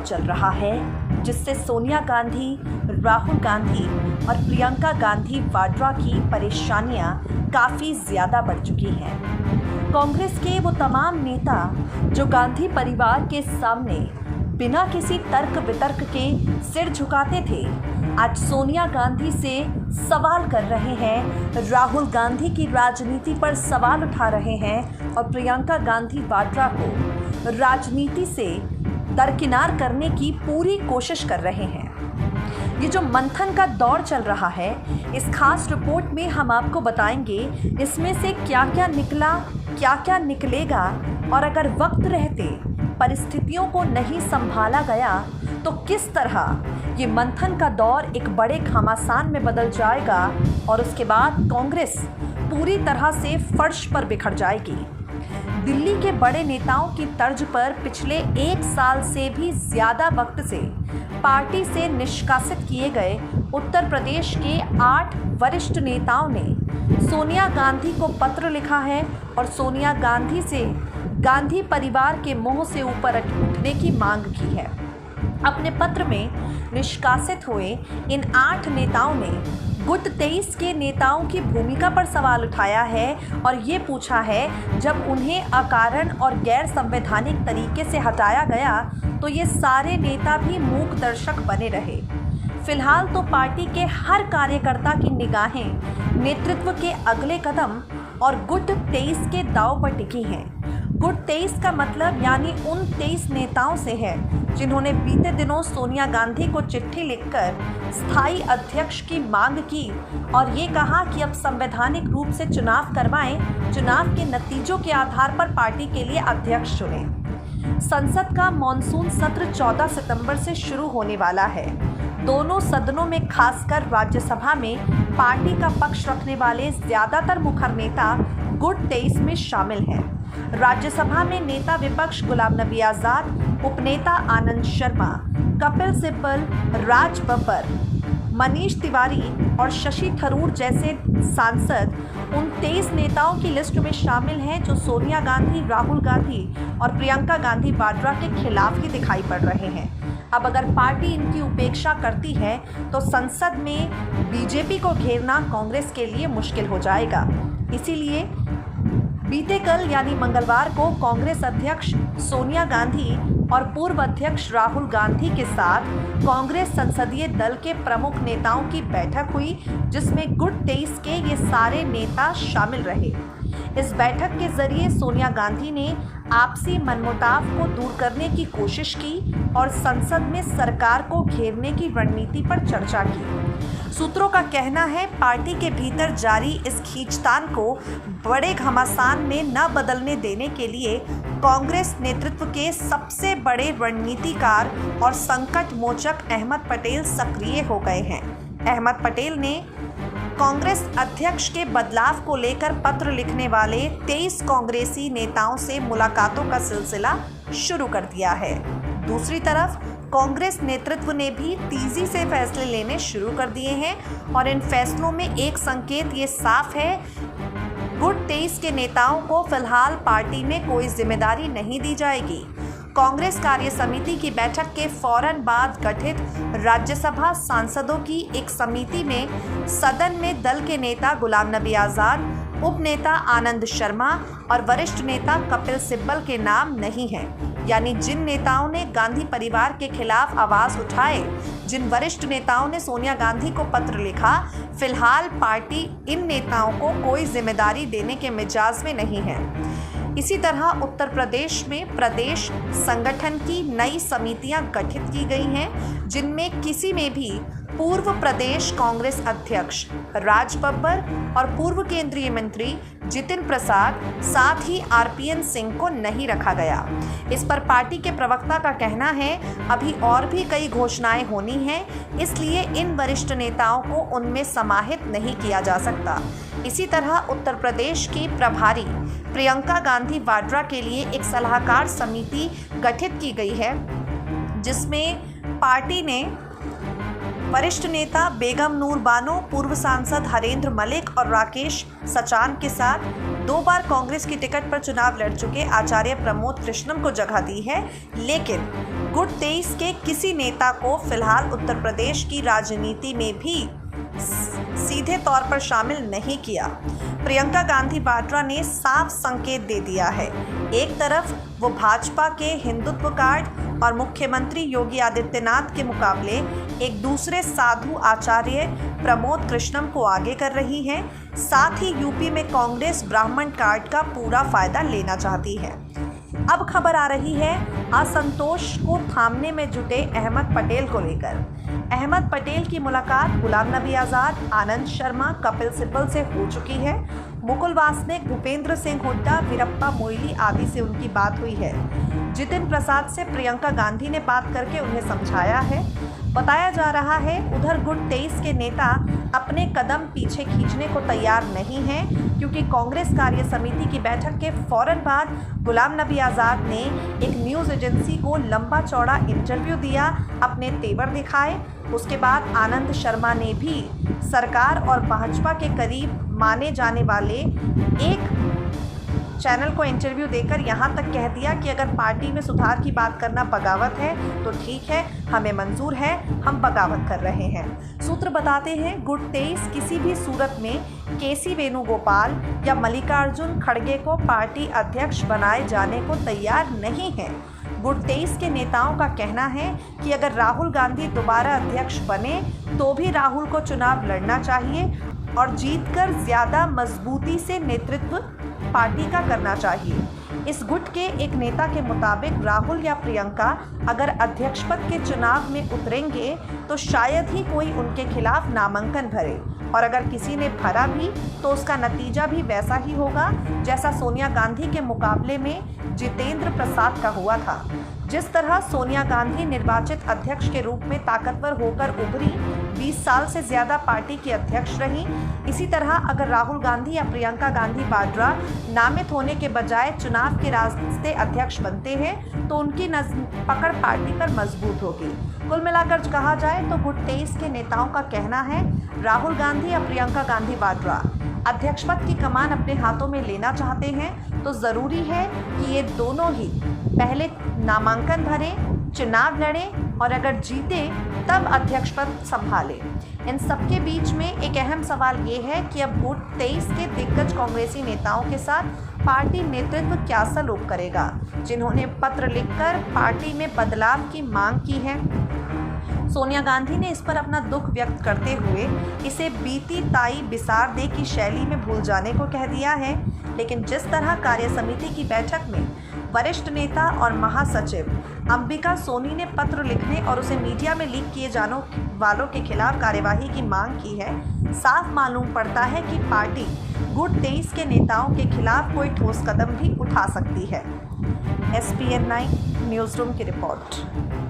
दौर चल रहा है जिससे सोनिया गांधी, राहुल गांधी और प्रियंका गांधी वाड्रा की परेशानियां काफ़ी ज़्यादा बढ़ चुकी हैं। कांग्रेस के वो तमाम नेता जो गांधी परिवार के सामने बिना किसी तर्क वितर्क के सिर झुकाते थे, आज सोनिया गांधी से सवाल कर रहे हैं, राहुल गांधी की राजनीति पर सवाल उठा रहे हैं और प्रियंका गांधी वाड्रा को राजनीति से दरकिनार करने की पूरी कोशिश कर रहे हैं। ये जो मंथन का दौर चल रहा है, इस खास रिपोर्ट में हम आपको बताएंगे इसमें से क्या क्या निकला, क्या क्या निकलेगा और अगर वक्त रहते परिस्थितियों को नहीं संभाला गया तो किस तरह ये मंथन का दौर एक बड़े घमासान में बदल जाएगा और उसके बाद कांग्रेस पूरी तरह से फर्श पर बिखर जाएगी। दिल्ली के बड़े नेताओं की तर्ज पर पिछले 1 साल से भी ज़्यादा वक्त से पार्टी से निष्कासित किए गए उत्तर प्रदेश के 8 वरिष्ठ नेताओं ने सोनिया गांधी को पत्र लिखा है और सोनिया गांधी से गांधी परिवार के मोह से ऊपर उठने की मांग की है। अपने पत्र में निष्कासित हुए इन 8 नेताओं ने गुट 23 के नेताओं की भूमिका पर सवाल उठाया है और ये पूछा है, जब उन्हें अकारण और गैर संवैधानिक तरीके से हटाया गया तो ये सारे नेता भी मूक दर्शक बने रहे। फिलहाल तो पार्टी के हर कार्यकर्ता की निगाहें नेतृत्व के अगले कदम और गुट 23 के दांव पर टिकी हैं। गुट 23 का मतलब यानी उन 23 नेताओं से है जिन्होंने बीते दिनों सोनिया गांधी को चिट्ठी लिखकर स्थायी अध्यक्ष की मांग की और ये कहा कि अब संवैधानिक रूप से चुनाव करवाएं, चुनाव के नतीजों के आधार पर पार्टी के लिए अध्यक्ष चुनें। संसद का मॉनसून सत्र 14 सितंबर से शुरू होने वाला है। दोनों सदनों में, खासकर राज्यसभा में पार्टी का पक्ष रखने वाले ज़्यादातर मुखर नेता गुट 23 में शामिल हैं। राज्यसभा में नेता विपक्ष गुलाम नबी आज़ाद, उपनेता आनंद शर्मा, कपिल सिब्बल, राज बब्बर, मनीष तिवारी और शशि थरूर जैसे सांसद उन 23 नेताओं की लिस्ट में शामिल हैं जो सोनिया गांधी, राहुल गांधी और प्रियंका गांधी वाड्रा के खिलाफ ही दिखाई पड़ रहे हैं। अब अगर पार्टी इनकी उपेक्षा करती है तो संसद में बीजेपी को घेरना कांग्रेस के लिए मुश्किल हो जाएगा। इसीलिए बीते कल यानी मंगलवार को कांग्रेस अध्यक्ष सोनिया गांधी और पूर्व अध्यक्ष राहुल गांधी के साथ कांग्रेस संसदीय दल के प्रमुख नेताओं की बैठक हुई, जिसमें गुट 23 के ये सारे नेता शामिल रहे। इस बैठक के जरिए सोनिया गांधी ने आपसी मनमुटाव को दूर करने की कोशिश की और संसद में सरकार को घेरने की रणनीति पर चर्चा की। सूत्रों का कहना है, पार्टी के भीतर जारी इस खींचतान को बड़े घमासान में न बदलने देने के लिए कांग्रेस नेतृत्व के सबसे बड़े रणनीतिकार और संकट मोचक अहमद पटेल सक्रिय हो गए हैं। अहमद पटेल ने कांग्रेस अध्यक्ष के बदलाव को लेकर पत्र लिखने वाले 23 कांग्रेसी नेताओं से मुलाकातों का सिलसिला शुरू कर दिया है। दूसरी तरफ कांग्रेस नेतृत्व ने भी तेजी से फैसले लेने शुरू कर दिए हैं और इन फैसलों में एक संकेत ये साफ है, गुट 23 के नेताओं को फिलहाल पार्टी में कोई जिम्मेदारी नहीं दी जाएगी। कांग्रेस कार्य समिति की बैठक के फौरन बाद गठित राज्यसभा सांसदों की एक समिति में सदन में दल के नेता गुलाम नबी आज़ाद, उपनेता आनंद शर्मा और वरिष्ठ नेता कपिल सिब्बल के नाम नहीं हैं। यानी जिन नेताओं ने गांधी परिवार के खिलाफ आवाज़ उठाए, जिन वरिष्ठ नेताओं ने सोनिया गांधी को पत्र लिखा, फिलहाल पार्टी इन नेताओं को कोई जिम्मेदारी देने के मिजाज में नहीं है। इसी तरह उत्तर प्रदेश में प्रदेश संगठन की नई समितियां गठित की गई हैं, जिनमें किसी में भी पूर्व प्रदेश कांग्रेस अध्यक्ष राज बब्बर और पूर्व केंद्रीय मंत्री जितिन प्रसाद, साथ ही आरपीएन सिंह को नहीं रखा गया। इस पर पार्टी के प्रवक्ता का कहना है, अभी और भी कई घोषणाएं होनी हैं, इसलिए इन वरिष्ठ नेताओं को उनमें समाहित नहीं किया जा सकता। इसी तरह उत्तर प्रदेश की प्रभारी प्रियंका गांधी वाड्रा के लिए एक सलाहकार समिति गठित की गई है, जिसमें पार्टी ने वरिष्ठ नेता बेगम नूर बानो, पूर्व सांसद हरेंद्र मलिक और राकेश सचान के साथ 2 बार कांग्रेस की टिकट पर चुनाव लड़ चुके आचार्य प्रमोद कृष्णम को जगह दी है। लेकिन गुट 23 के किसी नेता को फिलहाल उत्तर प्रदेश की राजनीति में भी सीधे तौर पर शामिल नहीं किया। प्रियंका गांधी वाड्रा ने साफ संकेत दे दिया है। एक तरफ वो भाजपा के हिंदुत्व कार्ड और मुख्यमंत्री योगी आदित्यनाथ के मुकाबले एक दूसरे साधु आचार्य प्रमोद कृष्णम को आगे कर रही हैं, साथ ही यूपी में कांग्रेस ब्राह्मण कार्ड का पूरा फायदा लेना चाहती है। अब खबर आ रही है असंतोष को थामने में जुटे अहमद पटेल को लेकर। अहमद पटेल की मुलाकात गुलाम नबी आज़ाद, आनंद शर्मा, कपिल सिब्बल से हो चुकी है। मुकुल वासनिक, भूपेंद्र सिंह हुड्डा, वीरप्पा मोइली आदि से उनकी बात हुई है। जितिन प्रसाद से प्रियंका गांधी ने बात करके उन्हें समझाया है। बताया जा रहा है उधर गुट 23 के नेता अपने कदम पीछे खींचने को तैयार नहीं हैं, क्योंकि कांग्रेस कार्य समिति की बैठक के फौरन बाद गुलाम नबी आज़ाद ने एक न्यूज़ एजेंसी को लंबा चौड़ा इंटरव्यू दिया, अपने तेवर दिखाए। उसके बाद आनंद शर्मा ने भी सरकार और भाजपा के करीब माने जाने वाले एक चैनल को इंटरव्यू देकर यहाँ तक कह दिया कि अगर पार्टी में सुधार की बात करना बगावत है तो ठीक है, हमें मंजूर है, हम बगावत कर रहे हैं। सूत्र बताते हैं गुट 23 किसी भी सूरत में केसी वेणुगोपाल या मल्लिकार्जुन खड़गे को पार्टी अध्यक्ष बनाए जाने को तैयार नहीं है। गुट 23 के नेताओं का कहना है कि अगर राहुल गांधी दोबारा अध्यक्ष बने तो भी राहुल को चुनाव लड़ना चाहिए और जीतकर ज़्यादा मजबूती से नेतृत्व पार्टी का करना चाहिए। इस गुट के एक नेता के मुताबिक राहुल या प्रियंका अगर अध्यक्ष पद के चुनाव में उतरेंगे तो शायद ही कोई उनके खिलाफ नामांकन भरे, और अगर किसी ने भरा भी तो उसका नतीजा भी वैसा ही होगा जैसा सोनिया गांधी के मुकाबले में जितेंद्र प्रसाद का हुआ था। जिस तरह सोनिया गांधी निर्वाचित अध्यक्ष के रूप में ताकतवर होकर उभरी, 20 साल से ज़्यादा पार्टी की अध्यक्ष रही, इसी तरह अगर राहुल गांधी या प्रियंका गांधी वाड्रा नामित होने के बजाय चुनाव के रास्ते अध्यक्ष बनते हैं तो उनकी पकड़ पार्टी पर मजबूत होगी। कुल मिलाकर कहा जाए तो गुट 23 के नेताओं का कहना है राहुल गांधी या प्रियंका गांधी वाड्रा अध्यक्ष पद की कमान अपने हाथों में लेना चाहते हैं तो ज़रूरी है कि ये दोनों ही पहले नामांकन भरें, चुनाव लड़ें और अगर जीते तब अध्यक्ष पद संभालें। इन सबके बीच में एक अहम सवाल ये है कि अब गुट 23 के दिग्गज कांग्रेसी नेताओं के साथ पार्टी नेतृत्व क्या सलूक करेगा, जिन्होंने पत्र लिखकर पार्टी में बदलाव की मांग की है। सोनिया गांधी ने इस पर अपना दुख व्यक्त करते हुए इसे बीती ताई बिसार दे की शैली में भूल जाने को कह दिया है। लेकिन जिस तरह कार्य समिति की बैठक में वरिष्ठ नेता और महासचिव अंबिका सोनी ने पत्र लिखने और उसे मीडिया में लीक किए जाने वालों के खिलाफ कार्यवाही की मांग की है, साफ मालूम पड़ता है कि पार्टी गुट 23 के नेताओं के खिलाफ कोई ठोस कदम भी उठा सकती है। SPN 9 न्यूज़ रूम की रिपोर्ट।